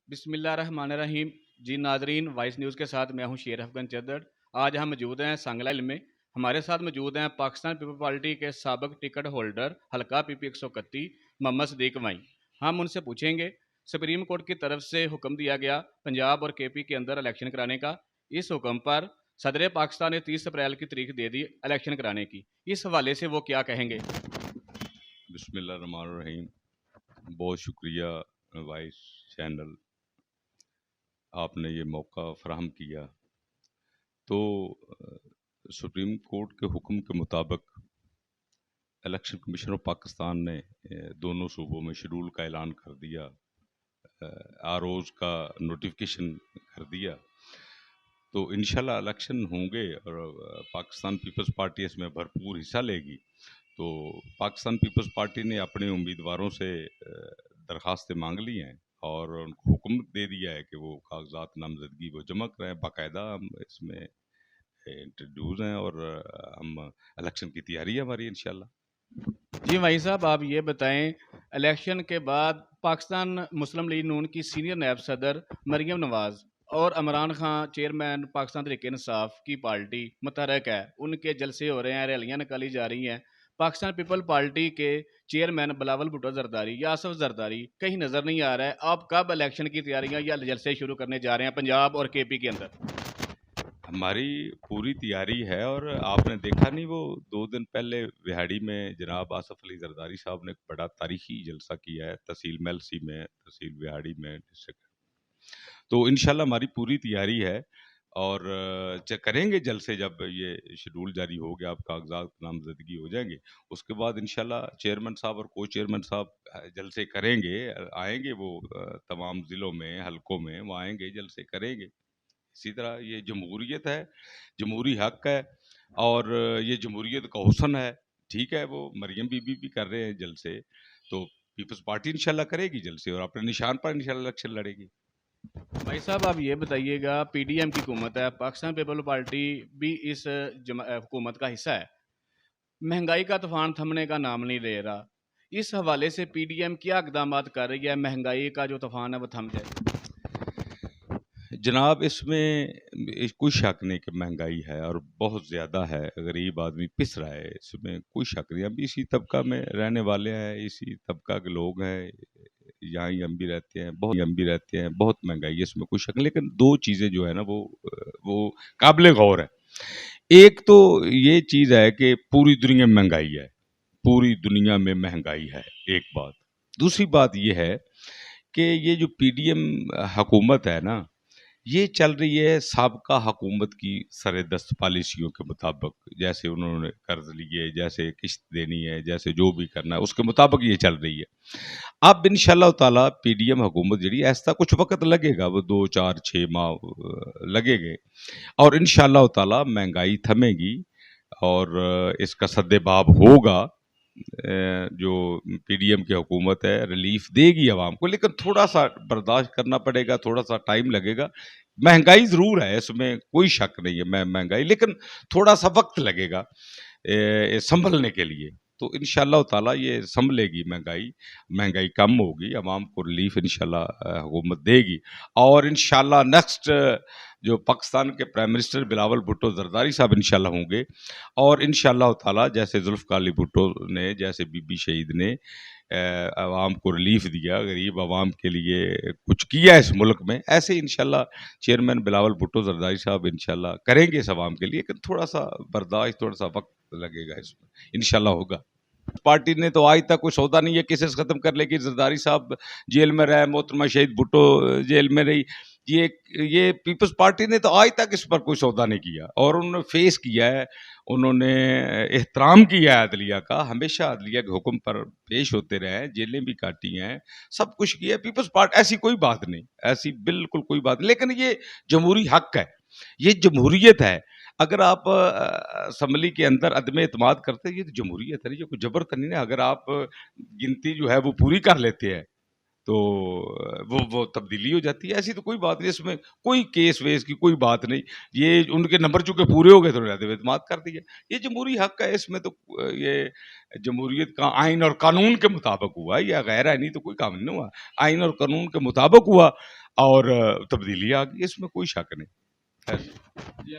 बिस्मिल्लाह रहमान रहीम। जी नाजरीन, vice news के साथ मैं हूं शेर अफगन चद्दड़। आज हम मौजूद हैं सांगला में। हमारे साथ मौजूद हैं पाकिस्तान पीपल पार्टी के साबिक टिकट होल्डर हल्का पीपी 131 मोहम्मद सदीक वाई। हम उनसे पूछेंगे, सुप्रीम कोर्ट की तरफ से हुक्म दिया गया पंजाब और केपी के अंदर इलेक्शन कराने का। इस हुक्म पर सदर पाकिस्तान ने 30 अप्रैल की तारीख दे दी इलेक्शन कराने की। इस हवाले से वो क्या कहेंगे? बिस्मिल्लाहिर्रहमानिर्रहीम। बहुत शुक्रिया वाइस चैनल, आपने ये मौका फराहम किया। तो सुप्रीम कोर्ट के हुक्म के मुताबिक इलेक्शन कमीशन ऑफ पाकिस्तान ने दोनों सूबों में शेड्यूल का ऐलान कर दिया, आरओज़ का नोटिफिकेशन कर दिया। तो इंशाल्लाह इलेक्शन होंगे और पाकिस्तान पीपल्स पार्टी इसमें भरपूर हिस्सा लेगी। तो पाकिस्तान पीपल्स पार्टी ने अपने उम्मीदवारों से दरखास्तें मांग ली हैं और उनको हुक्म दे दिया है कि वो कागजात नामजदगी वो जमा कराएं। बाकायदा हम इसमें इंट्रोड्यूस हैं और हम इलेक्शन की तैयारी है हमारी इंशाल्लाह। जी भाई साहब, आप ये बताएं, इलेक्शन के बाद पाकिस्तान मुस्लिम लीग नून की सीनियर नायब सदर मरीम नवाज और इमरान खान चेयरमैन पाकिस्तान तहरीक इंसाफ की पार्टी मुतहरक है, उनके जलसे हो रहे हैं, रैलियां निकाली जा रही हैं। पाकिस्तान पीपल पार्टी के चेयरमैन बिलावल भुट्टो जरदारी या आसफ जरदारी कहीं नजर नहीं आ रहा है। आप कब इलेक्शन की तैयारियां या जलसे शुरू करने जा रहे हैं पंजाब और केपी के अंदर? हमारी पूरी तैयारी है और आपने देखा नहीं, वो 2 दिन पहले विहाड़ी में जनाब आसफ अली जरदारी साहब ने एक बड़ा तारीखी जलसा किया है तहसील मेलसी में, तहसील विहाड़ी में डिस्ट्रिक्ट। तो इंशाल्लाह हमारी पूरी तैयारी है और करेंगे जलसे। जब ये शेड्यूल जारी हो गया, अब कागजात नामजदगी हो जाएंगे, उसके बाद इंशाल्लाह चेयरमैन साहब और को चेयरमैन साहब जलसे करेंगे, आएंगे वो तमाम ज़िलों में, हलकों में, वो आएंगे जलसे करेंगे। इसी तरह ये जमहूरियत है, जमहूरी हक है और ये जमहूरियत का हुस्न है। ठीक है, वो मरियम बीबी भी कर रहे हैं जलसे, तो पीपल्स पार्टी इंशाल्लाह करेगी जलसे और अपने निशान पर इंशाल्लाह इलेक्शन लड़ेगी। भाई साहब, आप ये बताइएगा, पीडीएम की हुकूमत है, पाकिस्तान पीपल पार्टी भी इस हुकूमत का हिस्सा है। महंगाई का तूफान थमने का नाम नहीं ले रहा। इस हवाले से पीडीएम क्या इकदाम कर रही है, महंगाई का जो तूफान है वो थम जाए? जनाब, इसमें कोई शक नहीं कि महंगाई है और बहुत ज़्यादा है, गरीब आदमी पिस रहा है, इसमें कोई शक नहीं। हम इसी तबका में रहने वाले हैं, इसी तबका के लोग हैं, यहाँ ही हम भी रहते हैं, बहुत महंगाई है, इसमें कोई शक नहीं। लेकिन दो चीज़ें जो है ना, वो काबिल गौर है। एक तो ये चीज़ है कि पूरी दुनिया में महंगाई है, पूरी दुनिया में महंगाई है, एक बात। दूसरी बात ये है कि ये जो पीडीएम हुकूमत है ना, ये चल रही है साबका हुकूमत की सरेदस्त पॉलिसियों के मुताबिक। जैसे उन्होंने कर्ज लिए, जैसे किस्त देनी है, जैसे जो भी करना है उसके मुताबिक ये चल रही है। अब इंशाल्लाह ताला पीडीएम हुकूमत जी ऐसा कुछ वक्त लगेगा, वो 2 4 6 माह लगेंगे और इंशाल्लाह ताला महंगाई थमेगी और इसका सद्देबाब होगा। जो पीडीएम की हुकूमत है रिलीफ देगी आवाम को, लेकिन थोड़ा सा बर्दाश्त करना पड़ेगा, थोड़ा सा टाइम लगेगा। महंगाई ज़रूर है, इसमें कोई शक नहीं है, महंगाई, लेकिन थोड़ा सा वक्त लगेगा संभलने के लिए। तो इंशाल्लाह ताला ये संभलेगी महंगाई, महंगाई कम होगी, आवाम को रिलीफ इंशाल्लाह हुकूमत देगी। और इंशाल्लाह नेक्स्ट जो पाकिस्तान के प्राइम मिनिस्टर बिलावल भुट्टो जरदारी साहब इंशाल्लाह होंगे और इंशाल्लाह ताला जैसे जुल्फ़िकार अली भुट्टो ने, जैसे बीबी शहीद ने आवाम को रिलीफ दिया, गरीब आवाम के लिए कुछ किया इस मुल्क में, ऐसे ही इंशाल्लाह चेयरमैन बिलावल भुट्टो जरदारी साहब इंशाल्लाह करेंगे इस आवाम के लिए। लेकिन थोड़ा सा बर्दाश्त, थोड़ा सा वक्त लगेगा, इसमें इंशाल्लाह होगा। पार्टी ने तो आज तक कोई सौदा नहीं है केसेस खत्म कर लेगी। जरदारी साहब जेल में रहे, मोहतरमा शहीद भुट्टो जेल में रही, ये पीपल्स पार्टी ने तो आज तक इस पर कोई सौदा नहीं किया और उन्होंने फेस किया है, उन्होंने एहतराम किया है अदलिया का, हमेशा अदलिया के हुक्म पर पेश होते रहे हैं, जेलें भी काटी हैं, सब कुछ किया है पीपल्स पार्टी। ऐसी कोई बात नहीं, ऐसी बिल्कुल कोई बात नहीं। लेकिन ये जमहूरी हक है, ये जमहूरियत है। अगर आप असम्बली के अंदर अदम एतमाद करते हैं, ये तो जमहूरियत है, ये कोई जबर तो नहीं है। अगर आप गिनती जो है वो पूरी कर लेते हैं तो वो तब्दीली हो जाती है। ऐसी तो कोई बात नहीं, इसमें कोई केस वेस की कोई बात नहीं। ये उनके नंबर चूंकि पूरे हो गए तो अदम एतमाद कर दिया। ये जमहूरी हक है, इसमें तो ये जमहूरियत का आइन और कानून के मुताबिक हुआ, या गैर आइनी तो कोई काम नहीं हुआ, आइन और कानून के मुताबिक हुआ। اور تبدیلی آ گئی، اس میں کوئی شک نہیں ہے۔